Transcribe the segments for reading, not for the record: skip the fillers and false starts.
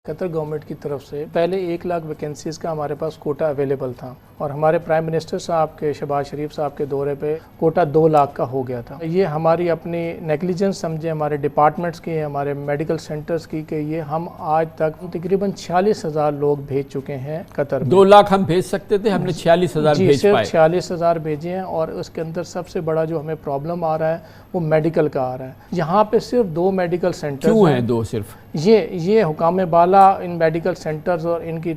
Qatar government की तरफ से पहले 1 लाख वैकेंसीज़ का हमारे पास कोटा अवेलेबल था और हमारे प्राइम मिनिस्टर साहब के शहबाज शरीफ साहब के दौरे पे कोटा 2 लाख का हो गया था। ये हमारी अपनी नेग्लिजेंस समझे हमारे डिपार्टमेंट्स की, हमारे मेडिकल सेंटर्स की कि ये हम आज तक तकरीबन 46,000 लोग भेज चुके हैं कतर में। 2 लाख हम भेज सकते थे, हमने 46,000 भेज पाए। 46,000 भेजे हैं और उसके अंदर सबसे बड़ा जो हमें प्रॉब्लम आ रहा है वो मेडिकल का आ रहा है। यहाँ पे सिर्फ 2 मेडिकल सेंटर क्यों हैं 2 सिर्फ? ये हुकाम बाला इन मेडिकल सेंटर्स और इनकी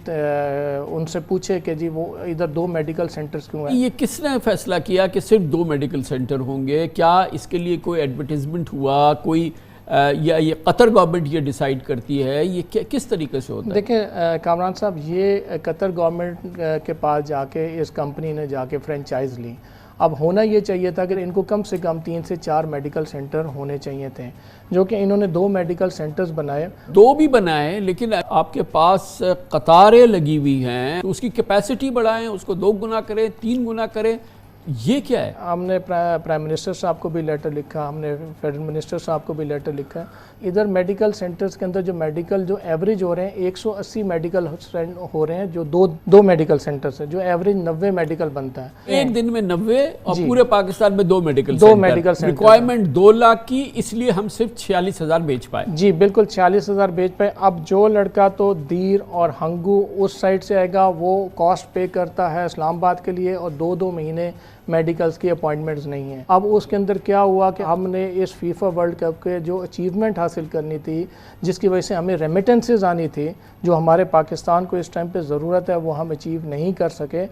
उनसे पूछे कि जी वो इधर 2 मेडिकल सेंटर्स क्यों हैं। ये किसने फैसला किया कि सिर्फ 2 मेडिकल सेंटर होंगे? क्या इसके लिए कोई एडवर्टीजमेंट हुआ, कोई या ये कतर गवर्नमेंट ये डिसाइड करती है? ये किस तरीके से होता है? देखिए कामरान साहब, ये कतर गवर्नमेंट के पास जाके इस कंपनी ने जाके फ्रेंचाइज ली। अब होना ये चाहिए था कि इनको कम से कम 3 से 4 मेडिकल सेंटर होने चाहिए थे, जो कि इन्होंने 2 मेडिकल सेंटर्स बनाए। 2 भी बनाए, लेकिन आपके पास कतारें लगी हुई हैं, तो उसकी कैपेसिटी बढ़ाएं, उसको 2 गुना करें, 3 गुना करें। ये क्या है? हमने प्राइम मिनिस्टर साहब को भी लेटर लिखा, हमने फेडरल मिनिस्टर साहब को भी लेटर लिखा। इधर मेडिकल सेंटर्स के अंदर जो एवरेज हो रहे हैं 180 मेडिकल हो रहे हैं, जो दो मेडिकल सेंटर्स हैं, जो एवरेज 90 मेडिकल बनता है एक दिन में 90 और पूरे पाकिस्तान में 2 मेडिकल सेंटर। रिक्वायरमेंट 2 लाख की, इसलिए हम सिर्फ 46,000 बेच पाए। जी बिल्कुल, 46,000 बेच पाए। अब जो लड़का तो दीर और हंगू उस साइड से आएगा वो कॉस्ट पे करता है इस्लामाबाद के लिए और 2-2 महीने मेडिकल्स की अपॉइंटमेंट्स नहीं है। अब उसके अंदर क्या हुआ कि हमने इस फीफा वर्ल्ड कप के जो अचीवमेंट हासिल करनी थी, जिसकी वजह से हमें रेमिटेंसेस आनी थी, जो हमारे पाकिस्तान को इस टाइम पे ज़रूरत है, वो हम अचीव नहीं कर सके।